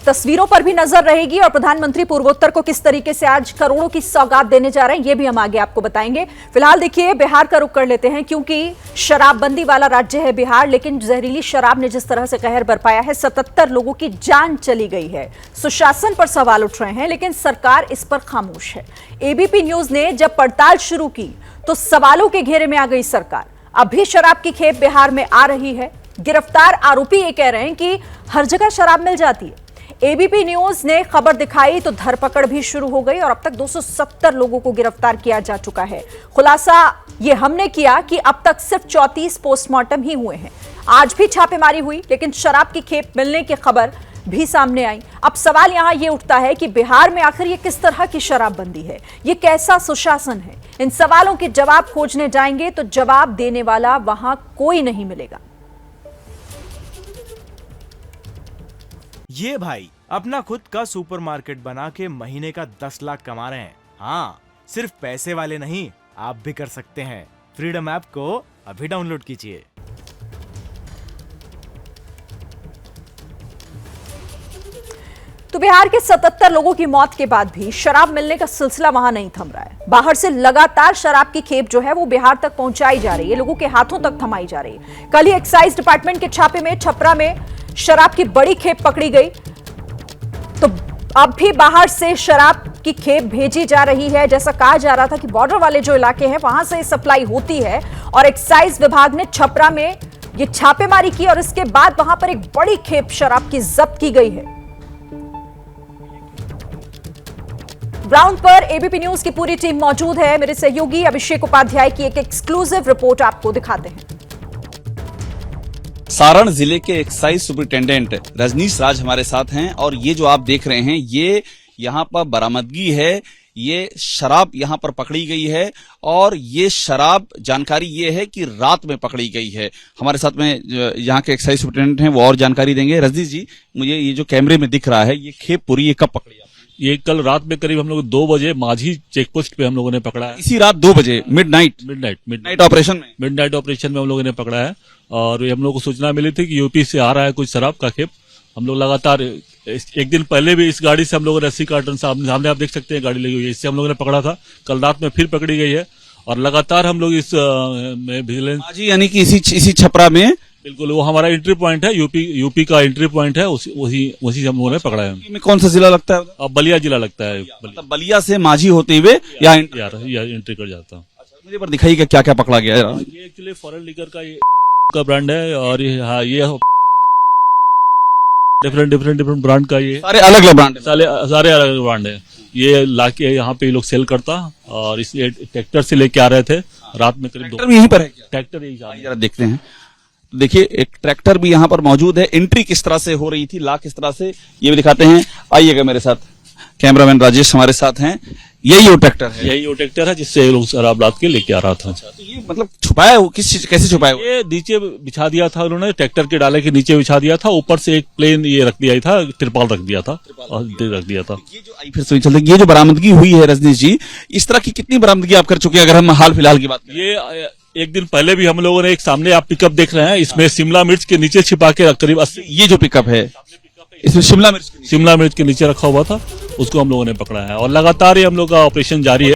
तस्वीरों पर भी नजर रहेगी और प्रधानमंत्री पूर्वोत्तर को किस तरीके से आज करोड़ों की सौगात देने जा रहे हैं, ये भी हम आगे आपको बताएंगे। फिलहाल देखिए, बिहार का रुख कर लेते हैं, क्योंकि शराबबंदी वाला राज्य है बिहार, लेकिन जहरीली शराब ने जिस तरह से कहर बरपाया है, 77 लोगों की जान चली गई है। सुशासन पर सवाल उठ रहे हैं, लेकिन सरकार इस पर खामोश है। एबीपी न्यूज ने जब पड़ताल शुरू की तो सवालों के घेरे में आ गई सरकार। अब भी शराब की खेप बिहार में आ रही है। गिरफ्तार आरोपी ये कह रहे हैं कि हर जगह शराब मिल जाती है। एबीपी न्यूज ने खबर दिखाई तो धरपकड़ भी शुरू हो गई और अब तक 270 लोगों को गिरफ्तार किया जा चुका है। खुलासा ये हमने किया कि अब तक सिर्फ 34 पोस्टमार्टम ही हुए हैं। आज भी छापेमारी हुई, लेकिन शराब की खेप मिलने की खबर भी सामने आई। अब सवाल यहां यह उठता है कि बिहार में आखिर ये किस तरह की शराबबंदी है, ये कैसा सुशासन है। इन सवालों के जवाब खोजने जाएंगे तो जवाब देने वाला वहां कोई नहीं मिलेगा। ये भाई अपना खुद का सुपरमार्केट बना के महीने का 10 लाख कमा रहे हैं। हाँ, सिर्फ पैसे वाले नहीं, आप भी कर सकते हैं। फ्रीडम ऐप को अभी डाउनलोड कीजिए। तो बिहार के 77 लोगों की मौत के बाद भी शराब मिलने का सिलसिला वहां नहीं थम रहा है। बाहर से लगातार शराब की खेप जो है वो बिहार तक पहुंचाई जा रही है, लोगों के हाथों तक थमाई जा रही है। कल ही एक्साइज डिपार्टमेंट के छापे में छपरा में शराब की बड़ी खेप पकड़ी गई। तो अब भी बाहर से शराब की खेप भेजी जा रही है। जैसा कहा जा रहा था कि बॉर्डर वाले जो इलाके हैं वहां से सप्लाई होती है और एक्साइज विभाग ने छपरा में ये छापेमारी की और इसके बाद वहां पर एक बड़ी खेप शराब की जब्त की गई है। ग्राउंड पर एबीपी न्यूज की पूरी टीम मौजूद है। मेरे सहयोगी अभिषेक उपाध्याय की एक एक्सक्लूसिव रिपोर्ट आपको दिखाते हैं। सारण जिले के एक्साइज सुपरिटेंडेंट रजनीश राज हमारे साथ हैं और ये जो आप देख रहे हैं ये यहाँ पर बरामदगी है। ये शराब यहाँ पर पकड़ी गई है और ये शराब जानकारी ये है कि रात में पकड़ी गई है। हमारे साथ में यहाँ के एक्साइज सुपरिटेंडेंट हैं, वो और जानकारी देंगे। रजनीश जी, मुझे ये जो कैमरे में दिख रहा है, ये खेप पूरी ये कब पकड़ी? ये कल रात में करीब हम लोग 2 बजे माझी चेक पोस्ट पे हम लोगों ने पकड़ा है। इसी रात 2 बजे मिडनाइट ऑपरेशन में हम लोगों ने पकड़ा है। और हम लोग को सूचना मिली थी कि यूपी से आ रहा है कुछ शराब का खेप। हम लोग लगातार एक दिन पहले भी इस गाड़ी से हम लोगों ने 80 कार्टन सामने आप देख सकते हैं गाड़ी लगी हुई है, इससे हम लोगों ने पकड़ा था। कल रात में फिर पकड़ी गई है और लगातार हम लोग इस विजिलेंस यानी कि इसी छपरा में, बिल्कुल वो हमारा एंट्री पॉइंट है, यूपी का एंट्री पॉइंट है, उसी हम लोगों ने पकड़ा है। में कौन सा जिला लगता है? अब बलिया जिला लगता है। बलिया से माझी होते हुए यहाँ एंट्री कर जाता हूँ। मुझे पर दिखाई क्या क्या पकड़ा गया है? ये एक्चुअली फॉरेन लीकर का ब्रांड है और ये डिफरेंट ब्रांड का, ये सारे अलग अलग ब्रांड, सारे अलग ब्रांड है। ये लाके यहाँ पे लोग सेल करता और इस ट्रैक्टर से लेके आ रहे थे रात में करीब 2। यहीं पर है ट्रैक्टर यही जरा देखते हैं। देखिए, एक ट्रैक्टर भी यहाँ पर मौजूद है। एंट्री किस तरह से हो रही थी, ला किस तरह से, ये भी दिखाते हैं। आइएगा मेरे साथ, कैमरामैन राजेश हमारे साथ हैं। यही वो ट्रैक्टर है जिससे लोग शराब रात के लेके आ रहा था। तो ये मतलब छुपाया हो, कैसे छुपाया हो? ये नीचे बिछा दिया था उन्होंने, ट्रैक्टर के डाले के नीचे बिछा दिया था। ऊपर से एक प्लेन ये रख दिया था, तिरपाल रख दिया था। ये जो फिर से चलते, ये जो बरामदगी हुई है रजनीश जी, इस तरह की कितनी बरामदगी आप कर चुके हैं अगर हम हाल फिलहाल की बात करें? ये एक दिन पहले भी हम लोगों ने एक सामने आप पिकअप देख रहे हैं, इसमें शिमला मिर्च के नीचे छिपा के करीब 80, ये जो पिकअप है इसमें शिमला मिर्च के नीचे रखा हुआ था, उसको हम लोगों ने पकड़ा है और लगातार हम लोग का ऑपरेशन जारी है।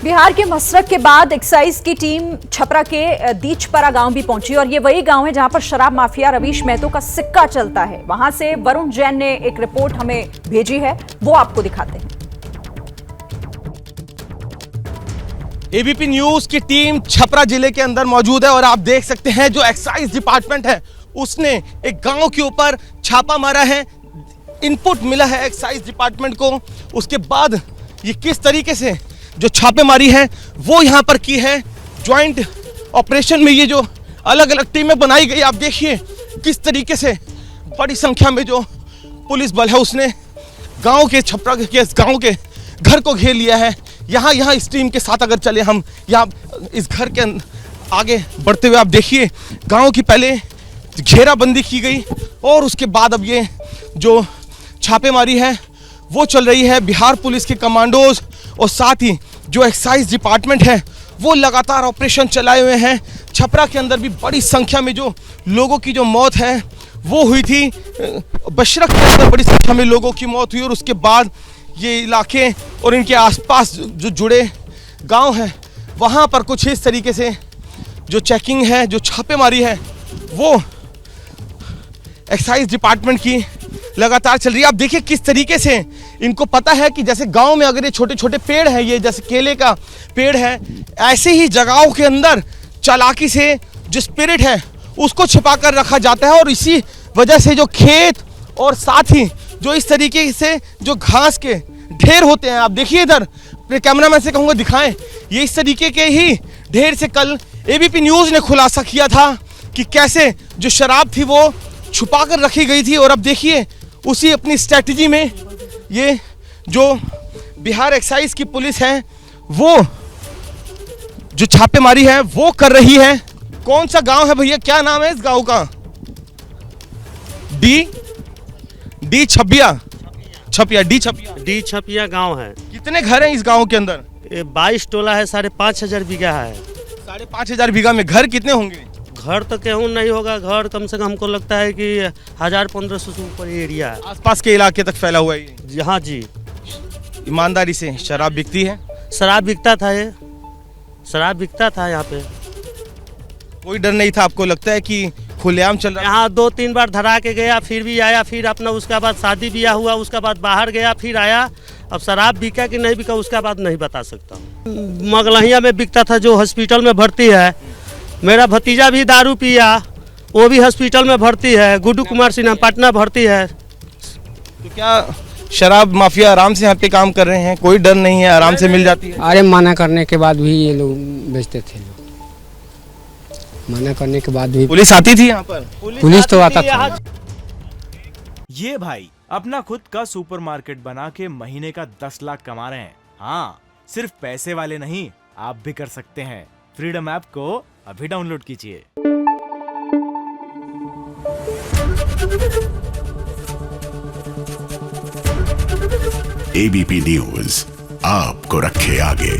बिहार के मसरक के बाद एक्साइज की टीम छपरा के दीचपरा गांव भी पहुंची और ये वही गांव है जहां पर शराब माफिया रवीश महतो का सिक्का चलता है। वहां से वरुण जैन ने एक रिपोर्ट हमें भेजी है, वो आपको दिखाते हैं। एबीपी न्यूज की टीम छपरा जिले के अंदर मौजूद है और आप देख सकते हैं जो एक्साइज डिपार्टमेंट है उसने एक गांव के ऊपर छापा मारा है। इनपुट मिला है एक्साइज डिपार्टमेंट को, उसके बाद ये किस तरीके से जो छापेमारी है वो यहाँ पर की है। ज्वाइंट ऑपरेशन में ये जो अलग अलग टीमें बनाई गई, आप देखिए किस तरीके से बड़ी संख्या में जो पुलिस बल है उसने गांव के छपरा के गांव के घर को घेर लिया है। यहाँ इस टीम के साथ अगर चले हम यहाँ इस घर के आगे बढ़ते हुए, आप देखिए गांव की पहले घेराबंदी की गई और उसके बाद अब ये जो छापेमारी है वो चल रही है। बिहार पुलिस के कमांडोज और साथ ही जो एक्साइज डिपार्टमेंट है वो लगातार ऑपरेशन चलाए हुए हैं। छपरा के अंदर भी बड़ी संख्या में जो लोगों की जो मौत है वो हुई थी बशरक के अंदर, बड़ी संख्या में लोगों की मौत हुई और उसके बाद ये इलाके और इनके आसपास जो जुड़े गांव हैं वहाँ पर कुछ इस तरीके से जो चेकिंग है, जो छापेमारी है, वो एक्साइज डिपार्टमेंट की लगातार चल रही है। आप देखिए किस तरीके से इनको पता है कि जैसे गांव में अगर ये छोटे छोटे पेड़ हैं, ये जैसे केले का पेड़ है, ऐसे ही जगहों के अंदर चालाकी से जो स्पिरिट है उसको छिपा कर रखा जाता है और इसी वजह से जो खेत और साथ ही जो इस तरीके से जो घास के ढेर होते हैं, आप देखिए इधर, अपने कैमरामैन से कहूँगा दिखाएं, ये इस तरीके के ही ढेर से कल एबीपी न्यूज़ ने खुलासा किया था कि कैसे जो शराब थी वो छुपा कर रखी गई थी। और अब देखिए उसी अपनी स्ट्रैटेजी में ये जो बिहार एक्साइज की पुलिस है वो जो छापेमारी है वो कर रही है। कौन सा गांव है भैया, क्या नाम है इस गांव का? डी छपिया डी छपिया गांव है। कितने घर हैं इस गांव के अंदर? ये 22 टोला है, 5,500 बीघा है। 5,500 बीघा में घर कितने होंगे? घर तो कहूँ नहीं होगा, घर कम से कम हमको लगता है कि 1,000-1,500 से ऊपर एरिया है। आसपास के इलाके तक फैला हुआ है ये। हाँ जी। ईमानदारी से शराब बिकती है? शराब बिकता था, ये शराब बिकता था यहाँ पे। कोई डर नहीं था? आपको लगता है कि खुलेआम चल रहा है? यहाँ 2-3 बार धरा के गया, फिर भी आया, फिर अपना उसके बाद शादी ब्याह हुआ, उसके बाद बाहर गया, फिर आया। अब शराब बिका कि नहीं बिका उसका बाद नहीं बता सकता। मगलहिया में बिकता था, जो हॉस्पिटल में भर्ती है। मेरा भतीजा भी दारू पिया, वो भी हॉस्पिटल में भर्ती है। गुड्डू कुमार सिन्हा पटना भर्ती है। तो क्या शराब माफिया आराम से यहाँ पे काम कर रहे हैं? कोई डर नहीं है, आराम से मिल जाती है? अरे मना करने के बाद भी ये लोग बेचते थे। लोग मना करने के बाद भी पुलिस आती थी यहाँ पर? पुलिस तो आता था। ये भाई अपना खुद का सुपरमार्केट बना के महीने का 10 लाख कमा रहे हैं। हाँ, सिर्फ पैसे वाले नहीं, आप भी कर सकते हैं। फ्रीडम ऐप को अभी डाउनलोड कीजिए। एबीपी न्यूज आपको रखे आगे।